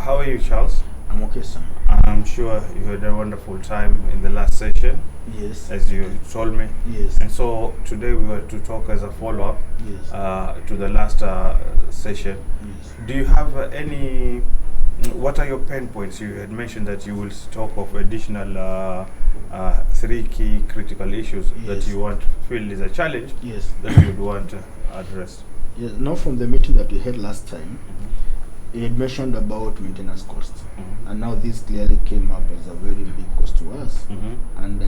How are you, Charles? I'm okay, sir. I'm sure you had a wonderful time in the last session, Yes. as you told me. Yes. And so today we were to talk as a follow-up Yes. to the last session. Yes. Do you have what are your pain points? You had mentioned that you will talk of additional 3 key critical issues that Yes. you want feel is a challenge Yes. that you would want addressed. Yes. Now, from the meeting that we had last time, he had mentioned about maintenance costs, and now this clearly came up as a very big cost to us, and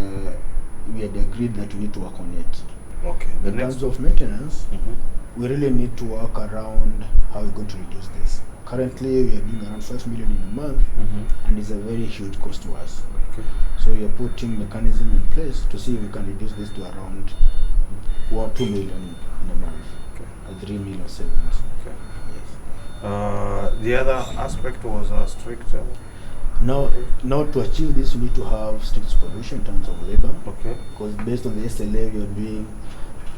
we had agreed that we need to work on it. Okay. In terms of maintenance, we really need to work around how we're going to reduce this. Currently, we are doing around 5 million in a month, and it's a very huge cost to us. Okay. So we are putting mechanism in place to see if we can reduce this to around 2 million in a month, Okay. 3 million savings. Okay. Yes. The other aspect was strict. Now, to achieve this, we need to have strict supervision in terms of labor. Okay. Because based on the SLA, we are doing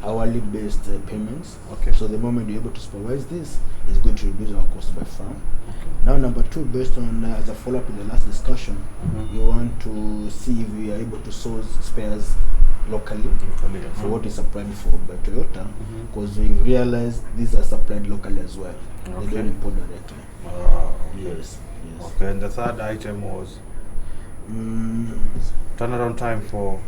hourly based payments. Okay. So the moment you're able to supervise this, it's going to reduce our cost by far. Now, number 2, based on as a follow-up in the last discussion, we want to see if we are able to source spares locally for what is supplied for by Toyota, because we realized these are supplied locally as well. Okay. They don't import directly. Okay. Yes. Okay, and the third item was turnaround time for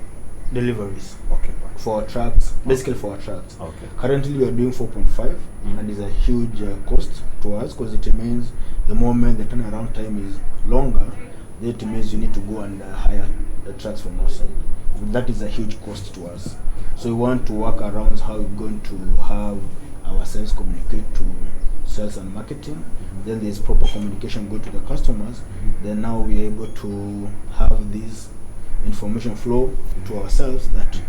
Deliveries okay. for our trucks, basically for our trucks. Okay. Currently, we are doing 4.5, and it's a huge cost to us, because it means the moment the turnaround time is longer, it means you need to go and hire the trucks from outside. That is a huge cost to us. So we want to work around how we're going to have our sales communicate to sales and marketing. Then there's proper communication go to the customers. Then now we're able to have this information flow to ourselves that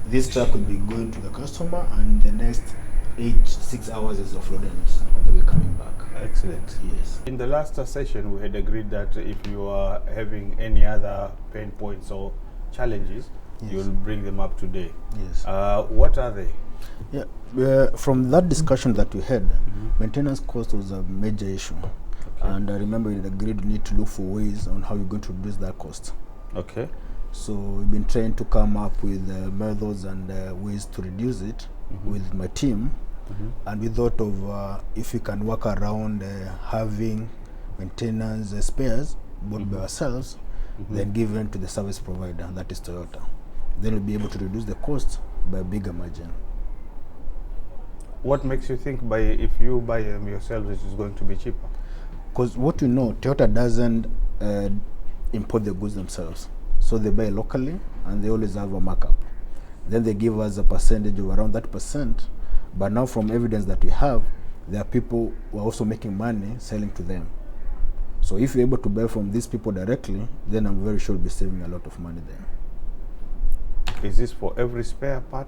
this truck will be going to the customer, and the next 6 hours is offloaded on the way coming back. Excellent. Yes. In the last session, we had agreed that if you are having any other pain points or challenges, Yes. you'll bring them up today. Yes. What are they? Yeah. From that discussion that we had, maintenance cost was a major issue. And I remember we had agreed we need to look for ways on how we're going to reduce that cost. Okay. So we've been trying to come up with methods and ways to reduce it with my team. And we thought of if we can work around having maintenance spares bought by ourselves, then give them to the service provider, that is Toyota. Then we'll be able to reduce the cost by a bigger margin. What makes you think if you buy them yourselves, it is going to be cheaper? Because what we know, Toyota doesn't import the goods themselves. So they buy locally, and they always have a markup. Then they give us a percentage of around that percent. But now, from evidence that we have, there are people who are also making money selling to them. So if you're able to buy from these people directly, then I'm very sure we'll be saving a lot of money there. Is this for every spare part?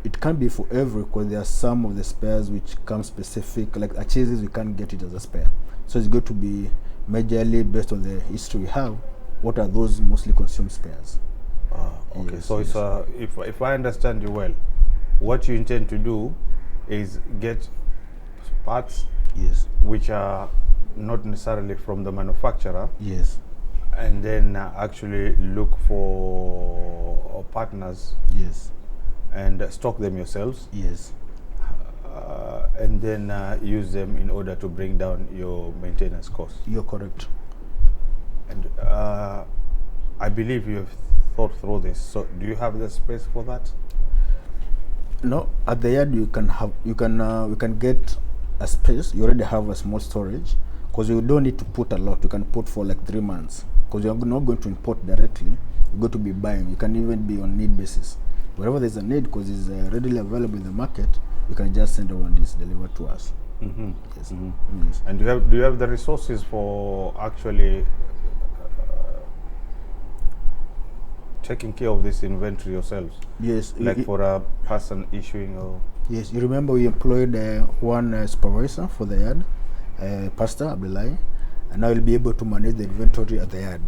It can be for every, because there are some of the spares which come specific, like chases, we can't get it as a spare. So it's going to be majorly based on the history we have. What are those mostly consumed spares? Okay, Yes, so yes. it's if I understand you well, what you intend to do is get parts Yes. which are not necessarily from the manufacturer, Yes. and then actually look for partners Yes. and stock them yourselves, Yes. and then use them in order to bring down your maintenance costs. You're correct. And I believe you have thought through this. So, do you have the space for that? No, at the yard we can get a space. You already have a small storage, because you don't need to put a lot. You can put for like 3 months, because you're not going to import directly. You're going to be buying. You can even be on need basis. Wherever there's a need, because it's readily available in the market, you can just send over this delivered to us. Yes. Yes. And do you have the resources for actually taking care of this inventory yourselves? Yes. Like for a person issuing or... Yes, you remember we employed one supervisor for the yard, Pastor Abdullahi, and now he'll be able to manage the inventory at the yard.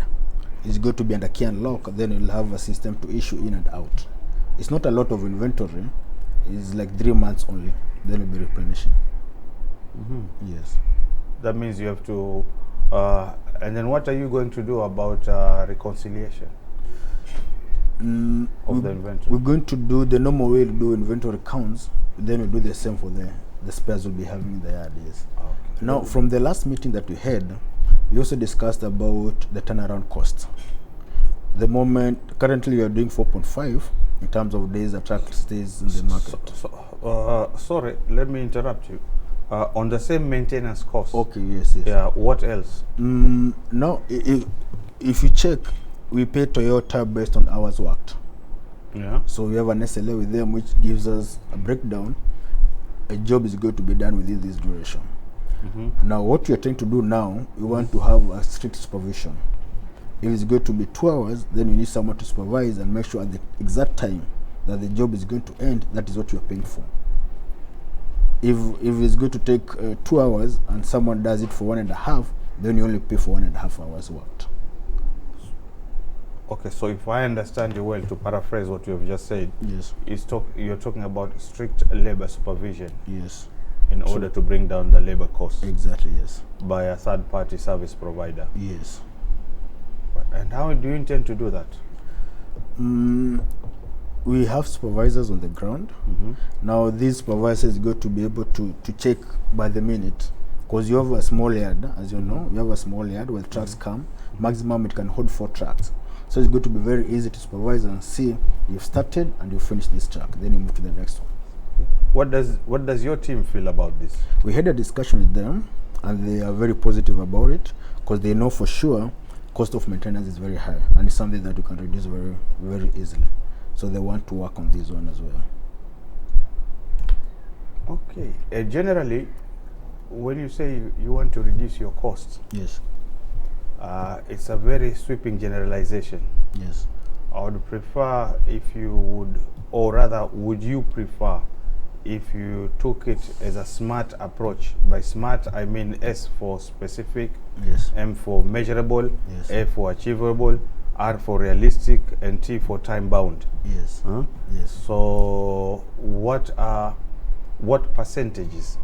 It's going to be under key and lock, then you'll have a system to issue in and out. It's not a lot of inventory, it's like 3 months only, then we'll be replenishing. Yes. That means you have to And then what are you going to do about reconciliation of the inventory? We're going to do the normal way to do inventory counts. Then we do the same for the spares we'll be having in the yard. Yes. Okay. Now, from the last meeting that we had, we also discussed about the turnaround costs. The moment currently we are doing 4.5 in terms of days the truck stays in the market. Sorry, let me interrupt you. On the same maintenance cost. Okay. Yes. Yes. Yeah. What else? Now, if you check, we pay Toyota based on hours worked. Yeah. So we have an SLA with them which gives us a breakdown. A job is going to be done within this duration. Now, what we are trying to do now, we want to have a strict supervision. If it's going to be 2 hours, then we need someone to supervise and make sure at the exact time that the job is going to end, that is what you are paying for. If it's going to take 2 hours and someone does it for 1.5, then you only pay for 1.5 hours worked. Okay, so if I understand you well, to paraphrase what you have just said, Yes. You're talking about strict labor supervision Yes. in order to bring down the labor costs Exactly. Yes. by a third-party service provider. Yes. And how do you intend to do that? We have supervisors on the ground. Now, these supervisors go to be able to check by the minute, because you have a small yard, as you know. You have a small yard where trucks come. Maximum it can hold 4 trucks. So it's going to be very easy to supervise and see you've started and you finished this truck. Then you move to the next one. What does your team feel about this? We had a discussion with them, and they are very positive about it, because they know for sure cost of maintenance is very high, and it's something that you can reduce very, very easily. So they want to work on this one as well. Okay. Generally, when you say you want to reduce your costs, Yes. it's a very sweeping generalization. Yes. I would prefer if you would, or rather, would you prefer if you took it as a SMART approach? By SMART, I mean S for specific, Yes. M for measurable, Yes. A for achievable, R for realistic, and T for time bound. Yes. Huh? Yes. So what percentages?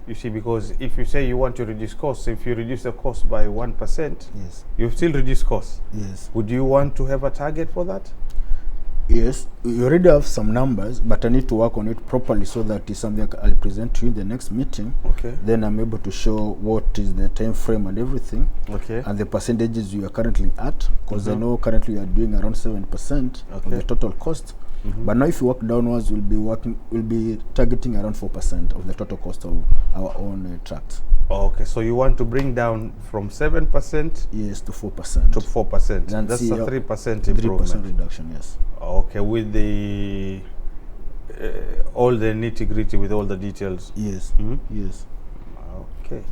You see, because if you say you want to reduce costs, if you reduce the cost by 1%, Yes. you still reduce costs. Yes. Would you want to have a target for that? Yes. We already have some numbers, but I need to work on it properly so that it's something I'll present to you in the next meeting. Okay. Then I'm able to show what is the time frame and everything, Okay. and the percentages you are currently at, because I know currently you are doing around 7% of Okay. the total cost. But now if you work downwards, we'll be targeting around 4% of the total cost of our own trucks. Okay, so you want to bring down from 7% Yes, to 4%. to 4%. And That's see a 3% 3% improvement. reduction, yes. Okay, with the all the nitty gritty, with all the details. Yes. Yes. Okay.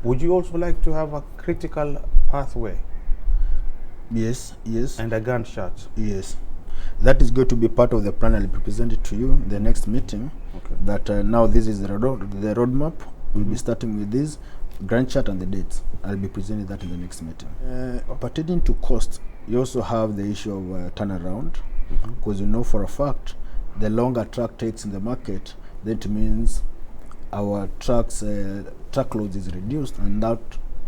Would you also like to have a critical pathway Yes. Yes. and a Gantt chart? Yes. That is going to be part of the plan I'll be presented to you in the next meeting. Okay. That now this is the roadmap. We'll be starting with this Gantt chart and the dates. I'll be presenting that in the next meeting. Pertaining to cost, you also have the issue of turnaround, because you know for a fact the longer truck takes in the market, that means our truckloads is reduced, and that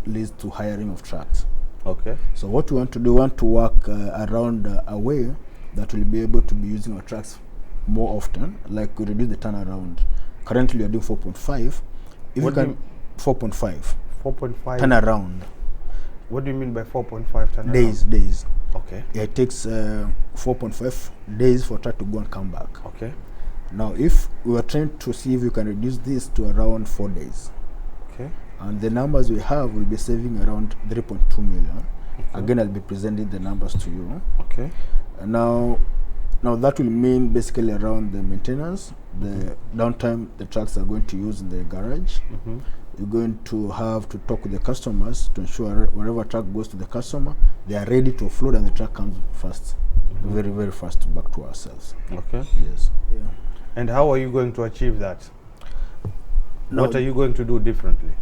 leads to hiring of trucks. Okay. So what we want to do, we want to work around a way that will be able to be using our trucks more often, like we reduce the turnaround. Currently we are doing 4.5. If What you do can, 4.5 4.5 turnaround What do you mean by 4.5 turnaround? days. Okay. Yeah, it takes 4.5 days for a truck to go and come back. Okay. Now, if we are trying to see if we can reduce this to around 4 days, Okay. and the numbers we have will be saving around 3.2 million. Okay. Again, I'll be presenting the numbers to you. Okay. Now that will mean basically around the maintenance, the downtime the trucks are going to use in the garage. You're going to have to talk with the customers to ensure wherever truck goes to the customer, they are ready to offload and the truck comes fast, very, very fast back to ourselves. Okay. Yes. Yeah. And how are you going to achieve that? Now, What are you going to do differently?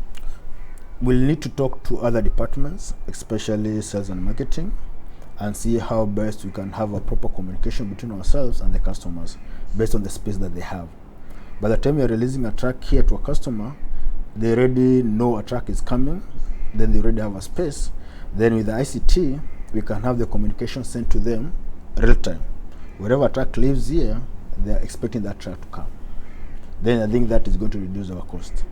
we'll need to talk to other departments, especially sales and marketing, and see how best we can have a proper communication between ourselves and the customers based on the space that they have. By the time you're releasing a truck here to a customer, they already know a truck is coming. then they already have a space. Then with the ICT, we can have the communication sent to them real time. Wherever truck leaves here, they are expecting that truck to come. Then I think that is going to reduce our cost.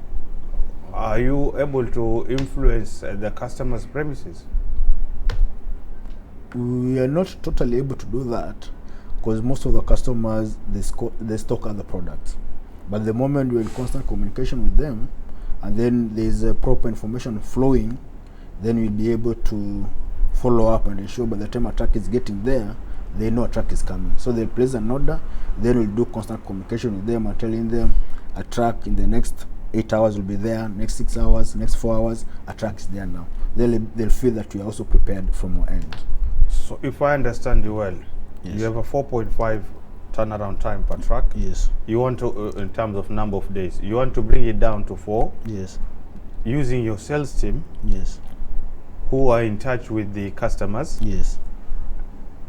Are you able to influence the customer's premises? We are not totally able to do that because most of the customers, they stock other products. But the moment we're in constant communication with them, and then there's a proper information flowing, then we'll be able to follow up and ensure by the time a truck is getting there, they know a truck is coming. So they place an order, then we'll do constant communication with them and telling them a truck in the next 8 hours will be there, next 6 hours, next 4 hours, a truck is there now. They'll feel that we are also prepared from our end. So if I understand you well, Yes. you have a 4.5 turnaround time per truck. Yes. You want to, in terms of number of days, you want to bring it down to 4 Yes. using your sales team Yes. who are in touch with the customers Yes.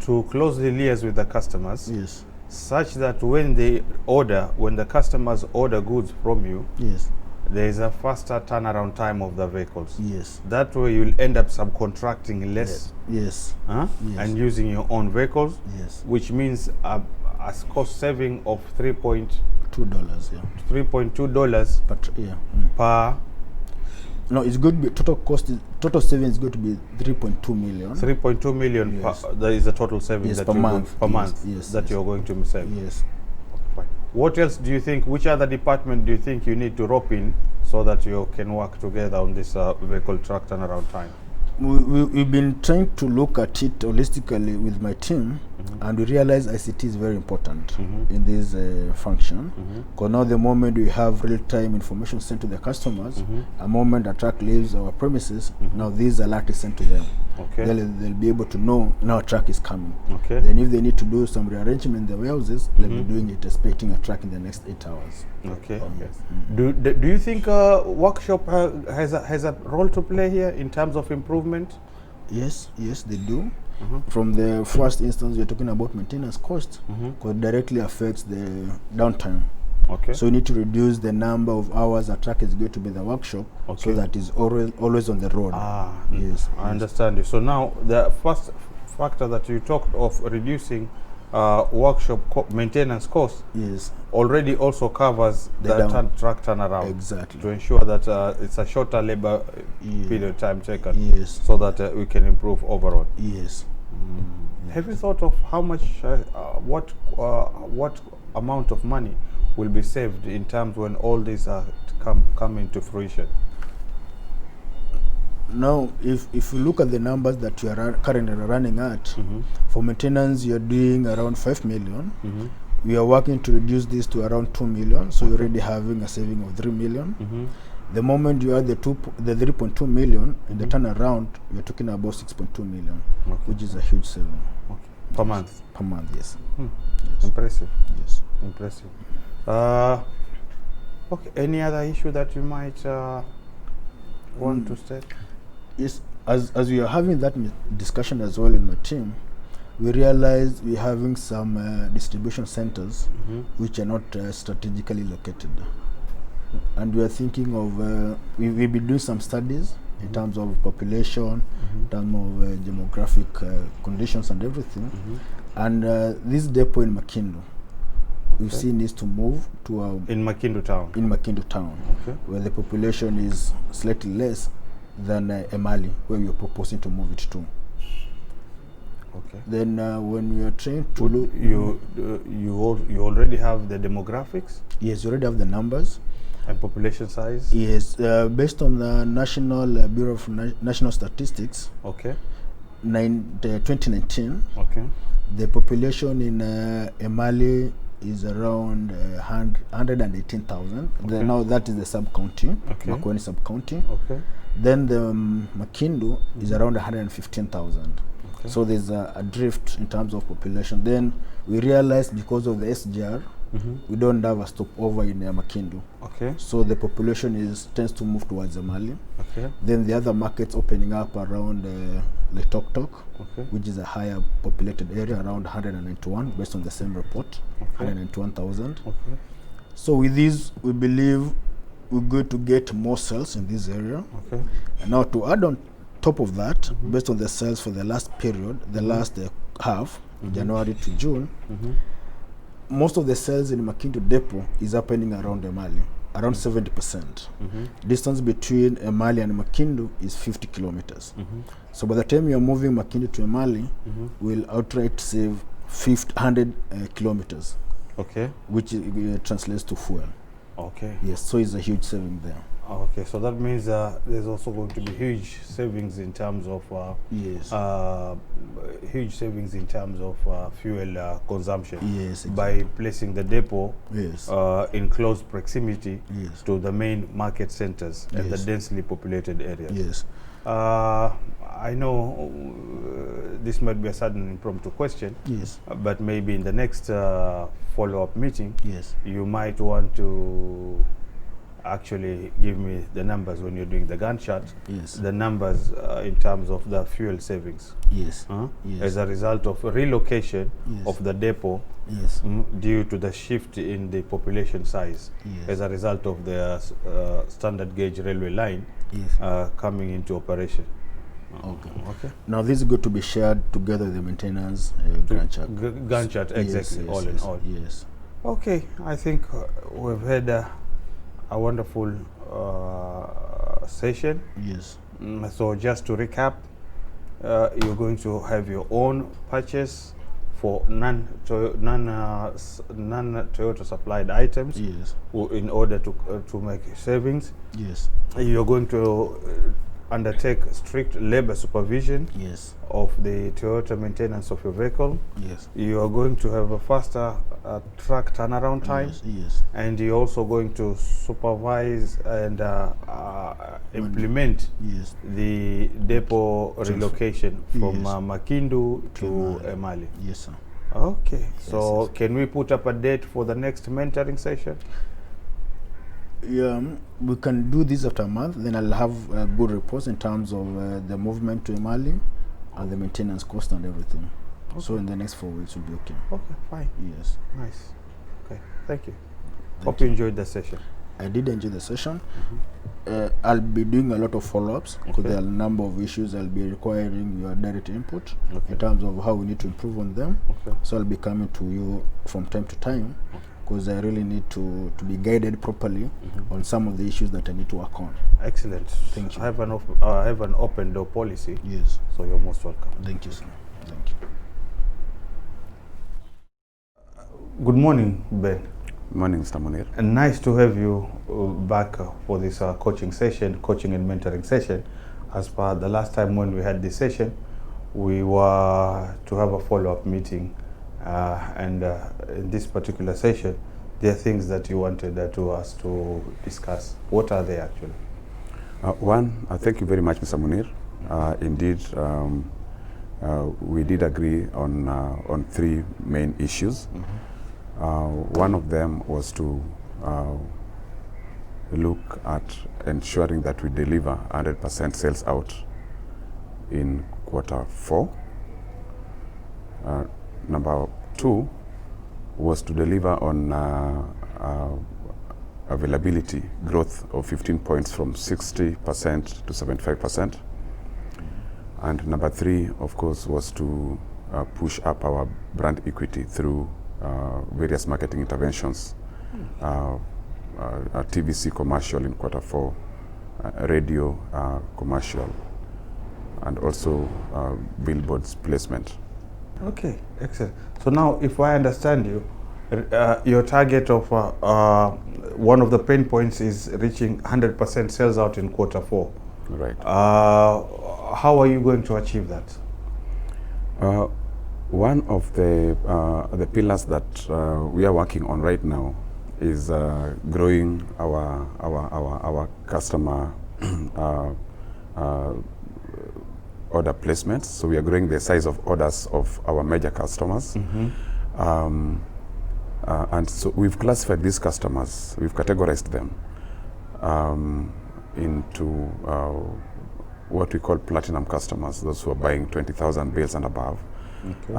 to closely liaise with the customers Yes. such that when the customers order goods from you, Yes. there is a faster turnaround time of the vehicles. Yes. That way you'll end up subcontracting less Yes. huh? Yes. and using your own vehicles, Yes. which means a cost saving of $3.2 $2. Yeah. $3.2 Yeah. per No, it's going to be total savings is going to be 3.2 million. 3.2 million. Yes. That is the total savings Yes, that per you're month. per Yes, month yes, that yes. you're going to save. Yes. Fine. What else do you think? Which other department do you think you need to rope in so that you can work together on this vehicle truck turnaround time? We've been trying to look at it holistically with my team, and we realize ICT is very important in this function. Because now the moment we have real-time information sent to the customers, a moment a truck leaves our premises, now this alert is sent to them. Okay. They'll be able to know now a truck is coming. Okay. Then if they need to do some rearrangement in the warehouses, they'll be doing it, expecting a truck in the next 8 hours. Okay. Yes. Do you think workshop has a role to play here in terms of improvement? Yes, they do. From the first instance, we're talking about maintenance cost, because it directly affects the downtime. Okay. So you need to reduce the number of hours a truck is going to be in the workshop, so that is always on the road. Yes. I understand you. So now the first factor that you talked of reducing workshop maintenance cost, Yes. already also covers the truck turnaround. Exactly. To ensure that it's a shorter labor period time taken. Yes. So that we can improve overall. Yes. Have you thought of how much, what amount of money will be saved in terms when all these come into fruition? Now, if you look at the numbers that you are currently running at, for maintenance you're doing around 5 million. We are working to reduce this to around 2 million, so you're already having a saving of 3 million. The moment you add the 3.2 million in the turnaround, you're talking about 6.2 million, which is a huge saving. Per month? Per month, yes. Yes. Impressive. Yes. Impressive. Okay. Any other issue that you might want to state? Yes. As we are having that discussion as well in my team, we realize we're having some distribution centers which are not strategically located. And we are thinking of, we've been doing some studies in terms of population, in terms of demographic conditions and everything. And this depot in Makindu, we've seen this to move to in Makindu town. In Makindu town, where the population is slightly less than Emali, where we are proposing to move it to. Okay. Then when we are trying to look, you already have the demographics. Yes, you already have the numbers and population size. Yes, based on the National Bureau of National Statistics. Okay. 2019. Okay. The population in Emali is around 118,000. Okay. Now that is the sub-county, Makueni sub-county. Okay. Then the Makindu is around 115,000. Okay. So there's a drift in terms of population. Then we realized because of the SGR, we don't have a stopover in Makindu. Okay. So the population tends to move towards Emali. Okay. Then the other markets opening up around Letoktok, which is a higher populated area, around 191 based on the same report, 191,000. Okay. So with this, we believe we're going to get more sales in this area. Okay. And now to add on top of that, based on the sales for the last period, the last half, January to June, most of the sales in Makindu Depot is happening around Emali, around 70%. Distance between Emali and Makindu is 50 kilometers. So by the time you're moving Makindu to Emali, we'll outright save 100 kilometers. Okay. Which translates to fuel. Okay. Yes, so it's a huge saving there. Okay, so that means there's also going to be huge savings in terms of huge savings in terms of fuel consumption. Yes, exactly. By placing the depot Yes. In close proximity Yes. to the main market centers and the Yes. densely populated areas. Yes. I know this might be a sudden impromptu question. Yes. But maybe in the next follow-up meeting, Yes. you might want to actually give me the numbers when you're doing the Gantt chart. Yes. The numbers in terms of the fuel savings. Yes. Yes. As a result of relocation Yes. of the depot. Yes. Due to the shift in the population size. Yes. As a result of the standard gauge railway line. Yes. Coming into operation. Okay. Okay. Now this is going to be shared together with the maintenance Gantt chart. Gantt chart, exactly. Yes, all yes, in all. Yes. Okay, I think we've had a wonderful session. Yes. So just to recap, you're going to have your own purchase for non-Toyota supplied items. Yes. In order to make savings. Yes. You're going to undertake strict labor supervision. Yes. Of the Toyota maintenance of your vehicle. Yes. You are going to have a faster truck turnaround time. Yes. Yes. And you're also going to supervise and implement Yes. the depot relocation from Yes. Makindu to Emali. Yes, sir. Okay, so yes. can we put up a date for the next mentoring session? Yeah, we can do this after a month. Then I'll have good reports in terms of the movement to Emali and the maintenance cost and everything. Okay. So in the next 4 weeks will be okay. Okay, fine. Yes. Nice. Okay, thank you. Hope you enjoyed the session. I did enjoy the session. I'll be doing a lot of follow-ups because there are a number of issues I'll be requiring your direct input in terms of how we need to improve on them. Okay. So I'll be coming to you from time to time because I really need to be guided properly on some of the issues that I need to work on. Excellent. Thank you. I have an open door policy. Yes. So you're most welcome. Thank you, sir. Thank you. Good morning, Ben. Morning, Mr. Munir. And nice to have you back for this coaching and mentoring session. As per the last time when we had this session, we were to have a follow-up meeting. And in this particular session, there are things that you wanted to us to discuss. What are they actually? One, thank you very much, Mr. Munir. Indeed, we did agree on three main issues. One of them was to look at ensuring that we deliver 100% sales out in Q4. Number two was to deliver on availability growth of 15 points from 60% to 75%. And number three, of course, was to push up our brand equity through various marketing interventions, a TVC commercial in Q4, radio commercial, and also billboards placement. Okay, excellent. So now, if I understand you, your target of one of the pain points is reaching 100% sales out in Q4. Right. How are you going to achieve that? One of the pillars that we are working on right now is growing our customer order placements. So we are growing the size of orders of our major customers. And so we've classified these customers, we've categorized them into what we call platinum customers, those who are buying 20,000 bills and above. Okay.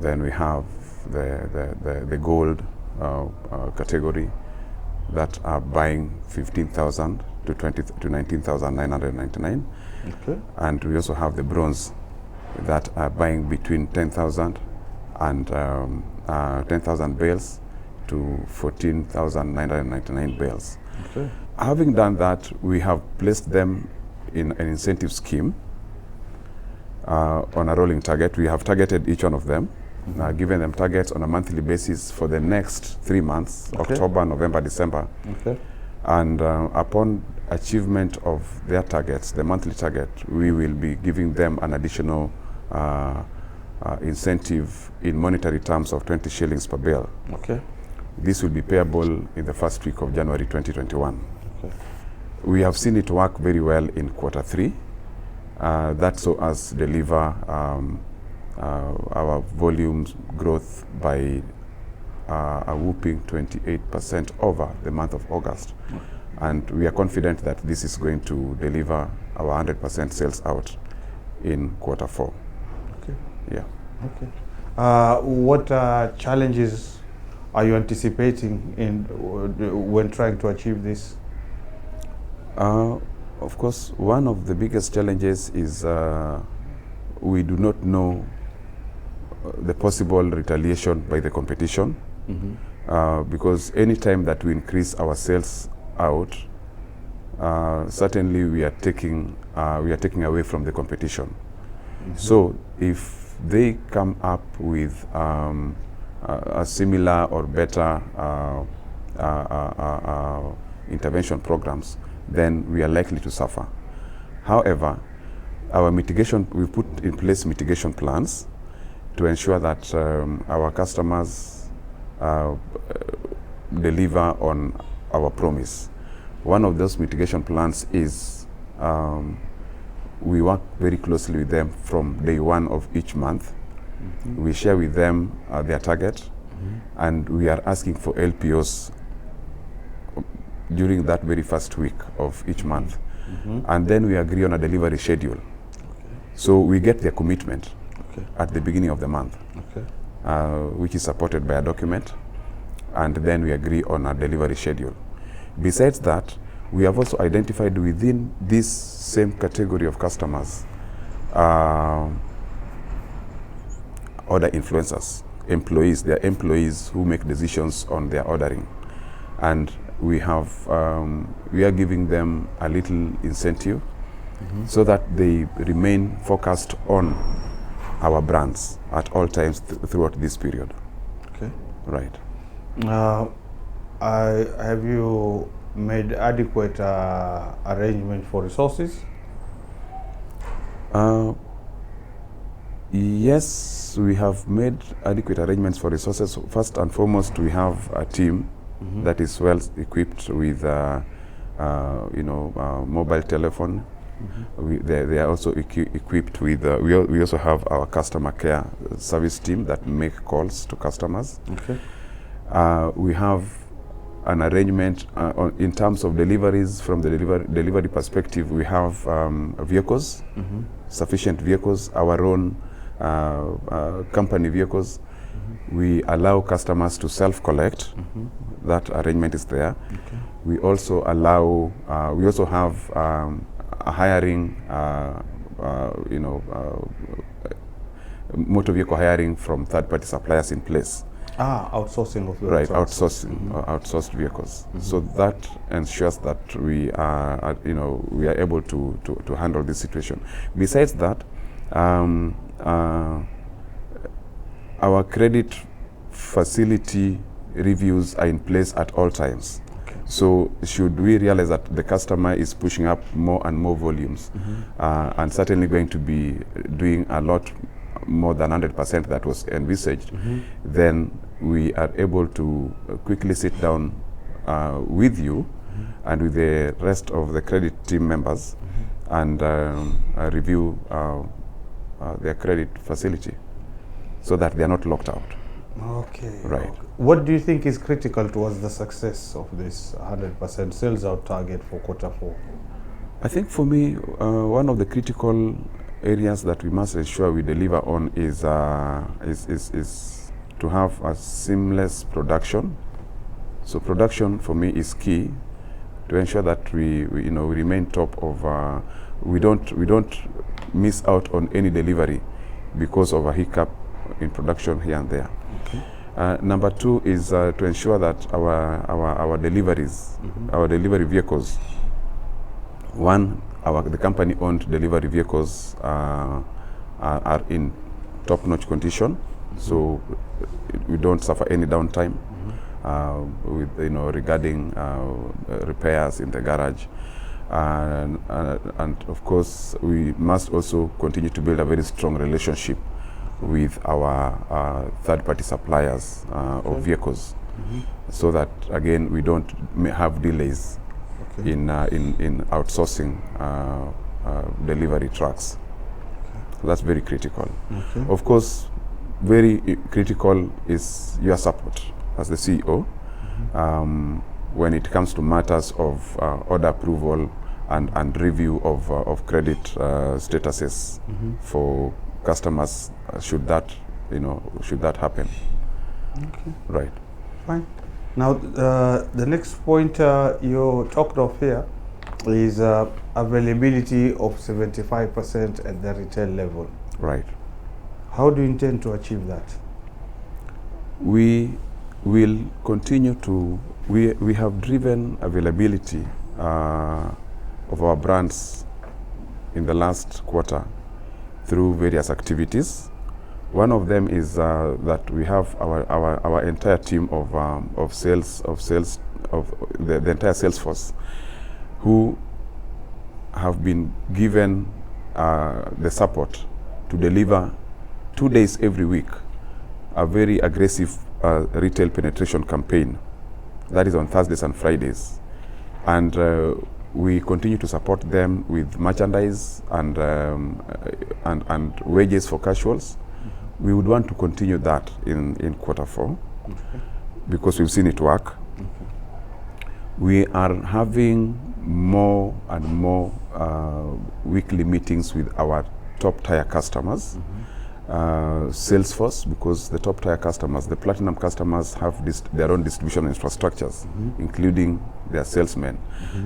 Then we have the gold category, that are buying 15,000 to 19,999. Okay. And we also have the bronze that are buying between 10,000 and 10,000 bales to 14,999 bales. Okay. Having done that, we have placed them in an incentive scheme on a rolling target. We have targeted each one of them, given them targets on a monthly basis for the next 3 months, Okay. October, November, December. Okay. And upon achievement of their targets, the monthly target, we will be giving them an additional incentive in monetary terms of 20 shillings per bale. Okay. This will be payable in the first week of January 2021. Okay. We have seen it work very well in quarter 3. That saw us deliver our volumes growth by a whooping 28% over the month of August. And we are confident that this is going to deliver our 100% sales out in quarter 4. Okay. Yeah. Okay. What challenges are you anticipating in when trying to achieve this? Of course, one of the biggest challenges is we do not know the possible retaliation by the competition, because any time that we increase our sales out, certainly we are taking away from the competition. So if they come up with a similar or better intervention programs, then we are likely to suffer. However, we put in place mitigation plans to ensure that our customers deliver on our promise. One of those mitigation plans is we work very closely with them from day 1 of each month. We share with them their target, and we are asking for LPOs during that very first week of each month. And then we agree on a delivery schedule. So we get their commitment at the beginning of the month, which is supported by a document, and then we agree on a delivery schedule. Besides that, we have also identified within this same category of customers order influencers, employees. They are employees who make decisions on their ordering, and we are giving them a little incentive so that they remain focused on our brands at all times throughout this period. Okay. Right. Have you made adequate arrangement for resources? Yes, we have made adequate arrangements for resources. First and foremost, we have a team that is well equipped with mobile telephone. They are also equipped with, we also have our customer care service team that make calls to customers. Okay. We have an arrangement in terms of deliveries. From the delivery perspective, we have vehicles, sufficient vehicles, our own company vehicles. We allow customers to self-collect. That arrangement is there. Okay. We also allow, we also have a hiring, motor vehicle hiring from third-party suppliers in place. Outsourcing of the Right, trucks. outsourced vehicles. So that ensures that we are, we are able to handle this situation. Besides that, our credit facility reviews are in place at all times. Okay. So should we realize that the customer is pushing up more and more volumes, and certainly going to be doing a lot more than 100% that was envisaged, then we are able to quickly sit down with you and with the rest of the credit team members and review their credit facility so that they are not locked out. Okay. Right. Okay. What do you think is critical towards the success of this 100% sales out target for quarter 4? I think for me, one of the critical areas that we must ensure we deliver on is to have a seamless production, So production for me is key to ensure that we remain top of. We don't miss out on any delivery because of a hiccup in production here and there. Okay. Number two is to ensure that our deliveries, our delivery vehicles, the company-owned delivery vehicles are in top-notch condition, so we don't suffer any downtime with regarding repairs in the garage, and of course we must also continue to build a very strong relationship with our third-party suppliers of vehicles, so that again we don't have delays in outsourcing delivery trucks. So that's very critical. Of course, very critical is your support as the CEO when it comes to matters of order approval and review of credit statuses for customers. Should that happen? Okay. Right. Fine. Now, the next point you talked of here is availability of 75% at the retail level. Right. How do you intend to achieve that? We will continue to. We have driven availability of our brands in the last quarter through various activities. One of them is that we have our entire team of the entire sales force, who have been given the support to deliver 2 days every week a very aggressive retail penetration campaign. That is on Thursdays and Fridays, and we continue to support them with merchandise and wages for casuals. We would want to continue that in Q4 because we've seen it work. We are having more and more weekly meetings with our top tier customers, sales force, because the top tier customers, the platinum customers, have their own distribution infrastructures, including their salesmen.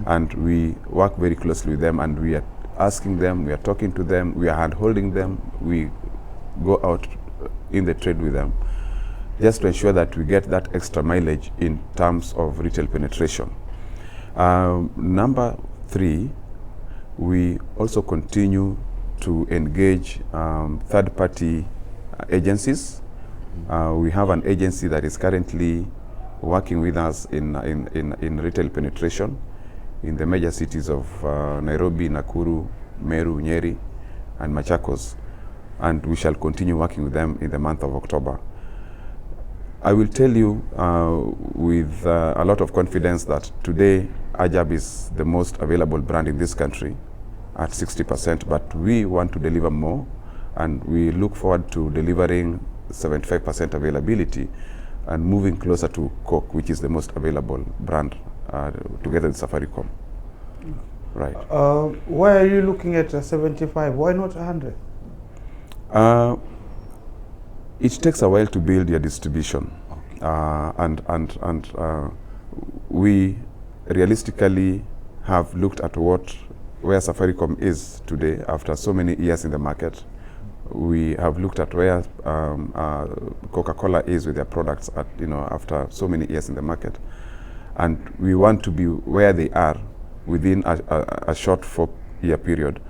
And we work very closely with them, and we are asking them, we are talking to them, we are hand-holding them, we go out in the trade with them, just to ensure that we get that extra mileage in terms of retail penetration. Number 3, we also continue to engage third-party agencies. We have an agency that is currently working with us in retail penetration in the major cities of Nairobi, Nakuru, Meru, Nyeri, and Machakos, and we shall continue working with them in the month of October. I will tell you with a lot of confidence that today Ajab is the most available brand in this country at 60%, but we want to deliver more, and we look forward to delivering 75% availability and moving closer to Coke, which is the most available brand, together with Safaricom. Right. Why are you looking at 75? Why not 100? It takes a while to build your distribution, and we realistically have looked at where Safaricom is today after so many years in the market. We have looked at where Coca-Cola is with their products after so many years in the market, and we want to be where they are within a short 4-year period.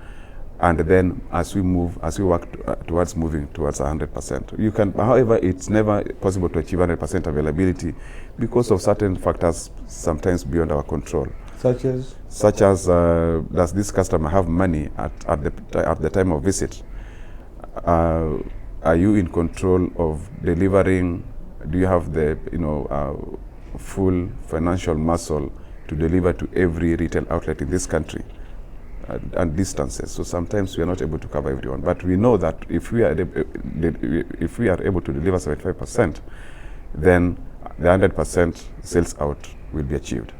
And then as we work towards moving towards 100%. However, it's never possible to achieve 100% availability because of certain factors sometimes beyond our control. Such as? Such as, does this customer have money at the time of visit? Are you in control of delivering? Do you have the full financial muscle to deliver to every retail outlet in this country? And distances. So sometimes we are not able to cover everyone, but we know that if we are able to deliver 75%, then the 100% sales out will be achieved.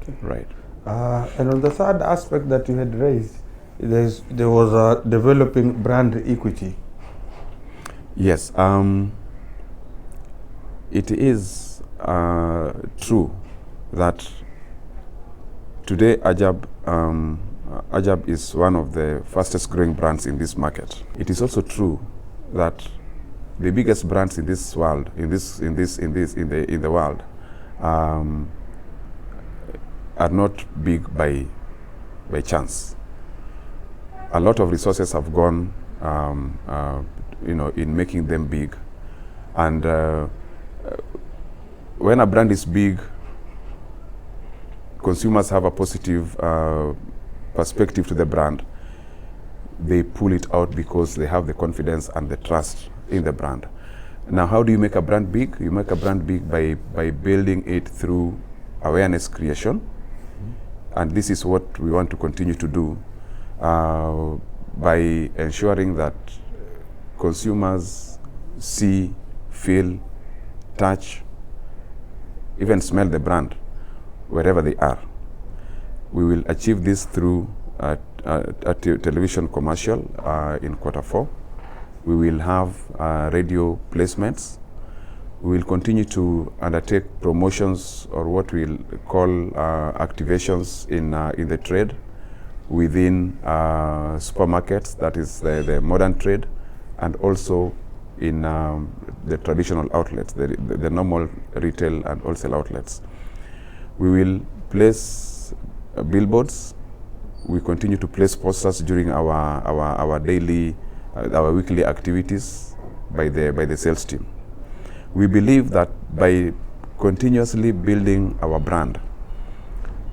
Okay. Right. And on the third aspect that you had raised, there was developing brand equity. Yes. It is true that today Ajab is one of the fastest growing brands in this market. It is also true that the biggest brands in this world, in the world, are not big by chance. A lot of resources have gone, in making them big, and when a brand is big, consumers have a positive perspective to the brand. They pull it out because they have the confidence and the trust in the brand. Now, how do you make a brand big? You make a brand big by building it through awareness creation. And this is what we want to continue to do by ensuring that consumers see, feel, touch, even smell the brand wherever they are. We will achieve this through a television commercial in Q4. We will have radio placements. We will continue to undertake promotions, or what we'll call activations in the trade within supermarkets, that is the modern trade, and also in the traditional outlets, the normal retail and wholesale outlets. We will place billboards. We continue to place posters during our daily, our weekly activities by the sales team. We believe that by continuously building our brand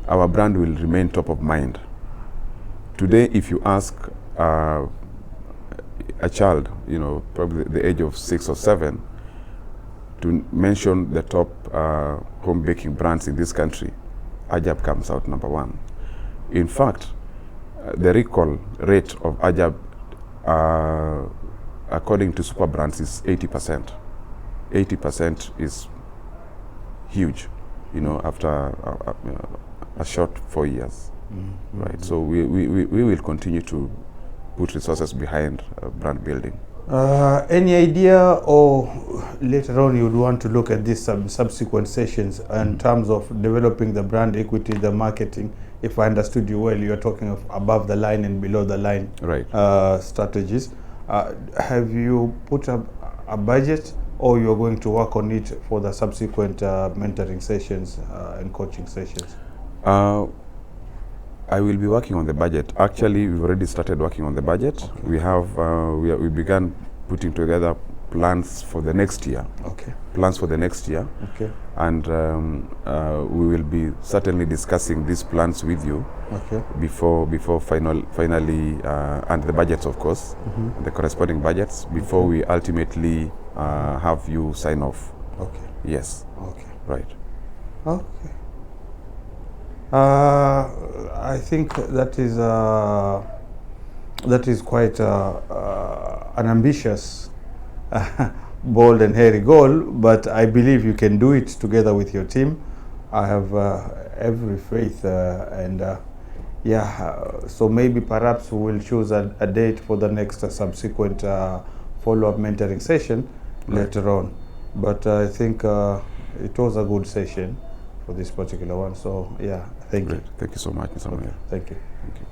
will remain top of mind. Today, if you ask a child, probably the age of 6 or 7, to mention the top home baking brands in this country, Ajab comes out number 1. In fact, the recall rate of Ajab, according to super brands, is 80%. 80% is huge, after a short 4 years, right? So we will continue to put resources behind brand building. Any idea, or later on you would want to look at these subsequent sessions in terms of developing the brand equity, the marketing? If I understood you well, you are talking of above the line and below the line, right, strategies. Have you put up a budget, or you're going to work on it for the subsequent mentoring sessions and coaching sessions? I will be working on the budget. Actually, we've already started working on the budget. Okay. We began putting together plans for the next year. Okay. Plans for the next year. Okay. And we will be certainly discussing these plans with you. Okay. Before finally, and the budgets, of course, the corresponding budgets, before we ultimately have you sign off. Okay. Yes. Okay. Right. Okay. I think that is quite an ambitious, bold and hairy goal, but I believe you can do it together with your team. I have every faith, so maybe perhaps we will choose a date for the next subsequent follow-up mentoring session later on. But I think it was a good session for this particular one. So yeah, thank you. Thank you so much, Mr. Munir. Thank you. Thank you.